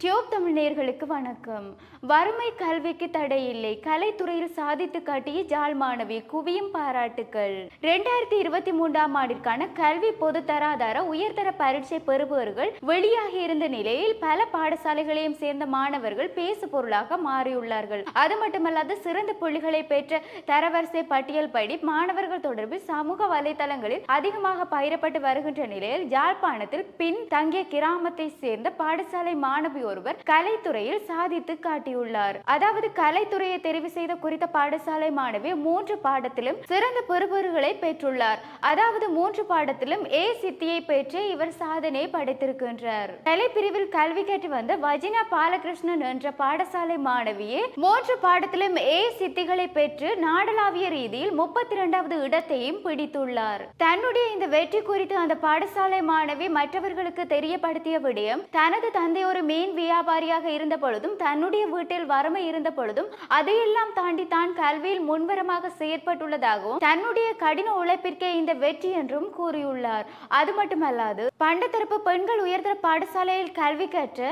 Tube Tamil நேயர்களுக்கு வணக்கம். வறுமை கல்விக்கு தடை இல்லை, கலைத்துறையில் சாதித்து காட்டிய ஜாழ் மாணவி குவியும் பாராட்டுக்கள். 2023ஆம் ஆண்டிற்கான கல்வி பொது தராதர உயர்தர பரீட்சை பெறுபவர்கள் வெளியாகி இருந்த நிலையில் பல பாடசாலைகளையும் சேர்ந்த மாணவர்கள் பேசு பொருளாக மாறியுள்ளார்கள். அது மட்டுமல்லாது சிறந்த புள்ளிகளை பெற்ற தரவரிசை பட்டியல் படி மாணவர்கள் தொடர்பில் சமூக வலைதளங்களில் அதிகமாக பகிரப்பட்டு வருகின்ற நிலையில் யாழ்ப்பாணத்தில் பின் தங்கிய கிராமத்தை சேர்ந்த பாடசாலை மாணவி ஒருவர் கலைத்துறையில் சாதித்து காட்டியுள்ளார். அதாவது கலைத்துறையை தெரிவு செய்த குறித்த பாடசாலை மாணவி 3 பாடத்திலும் சிறந்த பெறுபவர்களை பெற்றுள்ளார். அதாவது 3 பாடத்திலும் ஏ சித்தியை பெற்று இவர் சாதனை படைத்திருக்கின்றார். கலை பிரிவில் கல்வி கற்று வந்த வஜினா பாலகிருஷ்ணன் என்ற பாடசாலை மாணவியே 3 பாடத்திலும் ஏ சித்திகளை பெற்று நாடளாவிய ரீதியில் 32வது இடத்தையும் பிடித்துள்ளார். தன்னுடைய இந்த வெற்றி குறித்து அந்த பாடசாலை மாணவி மற்றவர்களுக்கு தெரியப்படுத்திய விடயம், தனது தந்தை ஒரு மீன் வியாபாரியாக இருந்த பொழுதும் தன்னுடைய வீட்டில் வறுமை இருந்த பொழுதும் அதையெல்லாம் தாண்டி தான் கல்வியில் முன்வரமாக செயற்பட்டுள்ளதாகவும் தன்னுடைய கடின உழைப்பிற்கே இந்த வெற்றி என்றும் கூறியுள்ளார். அது மட்டுமல்லாது பண்டத்தரப்பு பெண்கள் உயர்தர பாடசாலையில் கல்வி கற்று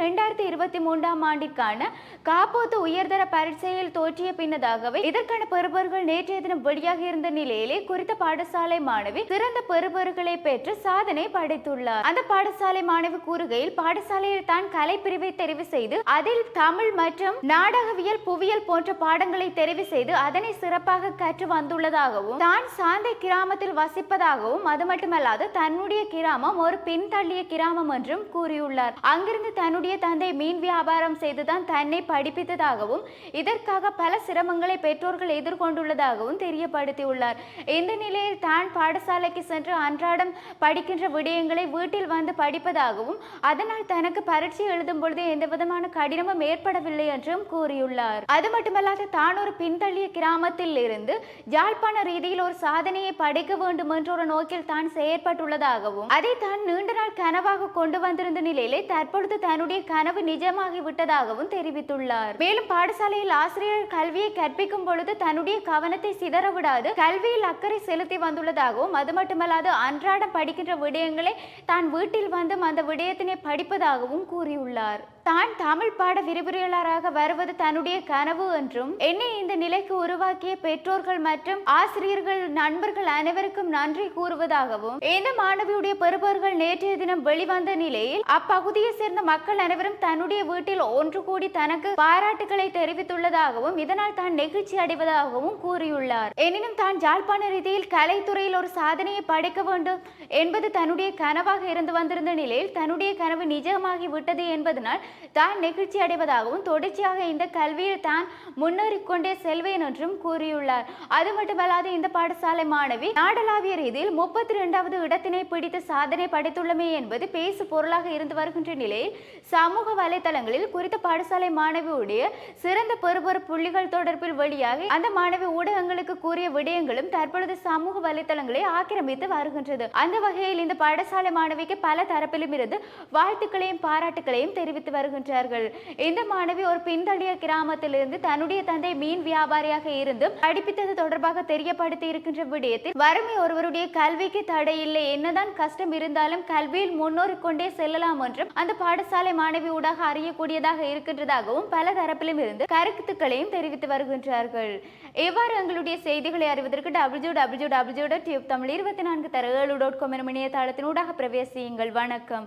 2023ஆம் ஆண்டிற்கான காப்போத்து உயர்தர பரீட்சையில் தோற்றிய பின்னதாகவே இதற்கான பெறுபவர்கள் நேற்றைய தினம் வெளியாக இருந்த நிலையிலே குறித்த பாடசாலை மாணவி சிறந்த பெறுபவர்களை பெற்று சாதனை படைத்துள்ளார். அந்த பாடசாலை மாணவி கூறுகையில், பாடசாலையில் தான் கலை பிரிவை தெரிவு செய்து அதில் தமிழ் மற்றும் நாடகவியல் புவியியல் போன்ற பாடங்களை தெரிவு செய்து அதனை சிறப்பாக கற்று வந்துள்ளதாகவும் தான் சாந்தை கிராமத்தில் வசிப்பதாகவும் அது மட்டுமல்லாது தன்னுடைய கிராமம் ஒரு பின்தள்ளிய கிராமம் என்றும் கூறியுள்ளார். அங்கிருந்து தன்னுடைய தந்தை மீன் வியாபாரம் செய்துதான் தன்னை படிப்பித்ததாகவும் இதற்காக பல சிரமங்களை பெற்றோர்கள் எதிர்கொண்டுள்ளதாகவும் தெரியப்படுத்தியுள்ளார். இந்த நிலையில் தான் பாடசாலைக்கு சென்று அன்றாடம் படிக்கின்ற விடயங்களை வீட்டில் வந்து படிப்பதாகவும் அதனால் தனக்கு பரீட்சை எழுதும் பொழுது எந்த விதமான கடினமும் ஏற்படவில்லை என்றும் கூறியுள்ளார். அது மட்டுமல்லாது தான் ஒரு பின்தள்ளிய கிராமத்தில் இருந்து யாழ்ப்பாண ரீதியில் ஒரு சாதனையை படைக்க வேண்டும் என்ற ஒரு நோக்கில் தான் செயற்பட்டுள்ளதாகவும் அதை தான் நீண்ட நாள் கனவாக கொண்டு வந்திருந்த நிலையிலே தற்பொழுது தன்னுடைய கனவு நிஜமாகி விட்டதாகவும் தெரிவித்துள்ளார். மேலும் பாடசாலையில் ஆசிரியர் கல்வியை கற்பிக்கும் பொழுது தன்னுடைய கவனத்தை சிதறவிடாது கல்வியில் அக்கறை செலுத்தி வந்துள்ளதாகவும் அது மட்டுமல்லாது அன்றாடம் படிக்கின்ற விடயங்களை தான் வீட்டில் வந்து அந்த விடயத்தினை படிப்பதாகவும் கூறியுள்ளார். தான் தமிழ் பாட விரிவுரையாளராக வருவது தன்னுடைய கனவு என்றும் என்னை இந்த நிலைக்கு உருவாக்கிய பெற்றோர்கள் மற்றும் ஆசிரியர்கள் நண்பர்கள் அனைவருக்கும் நன்றி கூறுவதாகவும் இந்த மாணவியுடைய பெறுபவர்கள் நேற்றைய தினம் வெளிவந்த நிலையில் அப்பகுதியை சேர்ந்த மக்கள் அனைவரும் தன்னுடைய வீட்டில் ஒன்று கூடி தனக்கு பாராட்டுகளை தெரிவித்துள்ளதாகவும் இதனால் தான் நெகிழ்ச்சி அடைவதாகவும் கூறியுள்ளார். எனினும் தான் யாழ்ப்பாண ரீதியில் கலைத்துறையில் ஒரு சாதனையை படைக்க வேண்டும் என்பது தன்னுடைய கனவாக இருந்து வந்திருந்த நிலையில் தன்னுடைய கனவு நிஜமாகி விட்டது என்பதனால் தான் நெகிழ்ச்சி அடைவதாகவும் தொடர்ச்சியாக இந்த கல்வியில் தான் முன்னேறிக்கொண்டே செல்வேன் என்றும் கூறியுள்ளார். அது மட்டுமல்லாது இந்த பாடசாலை மாணவி நாடளாவிய ரீதியில் 32வது இடத்தினை பிடித்து சாதனை படைத்துள்ளமை என்பது பேசு பொருளாக இருந்து வருகின்ற நிலையில் சமூக வலைதளங்களில் குறித்த பாடசாலை மாணவியுடைய சிறந்த பெறுபவர் புள்ளிகள் தொடர்பில் வெளியாகி அந்த மாணவி ஊடகங்களுக்கு கூறிய விடயங்களும் தற்பொழுது சமூக வலைதளங்களை ஆக்கிரமித்து வருகின்றது. அந்த வகையில் இந்த பாடசாலை மாணவிக்கு பல தரப்பிலும் இருந்து வாழ்த்துக்களையும் பாராட்டுகளையும் தெரிவித்து வருகின்றார்கள். இந்த மாணவி ஒரு பின்தள்ளிய கிராமத்திலிருந்து தன்னுடைய தந்தை மீன் வியாபாரியாக இருந்து படிப்பித்தது தொடர்பாக தெரியப்படுத்தி இருக்கின்ற விடயத்தில் வறுமை ஒருவருடைய கல்விக்கு தடை இல்லை, என்னதான் கஷ்டம் இருந்தாலும் கல்வியில் முன்னோறி கொண்டே செல்லலாம் என்றும் அந்த பாடசாலை மாணவி ஊடாக அறியக்கூடியதாக இருக்கின்றதாகவும் பல தரப்பிலும் இருந்து கருத்துக்களையும் தெரிவித்து வருகின்றார்கள். இவ்வாறு எங்களுடைய செய்திகளை அறிவதற்கு www.tubtamil24 எனும் இணையதளத்தினூடாக பிரவேசியுங்கள். வணக்கம்.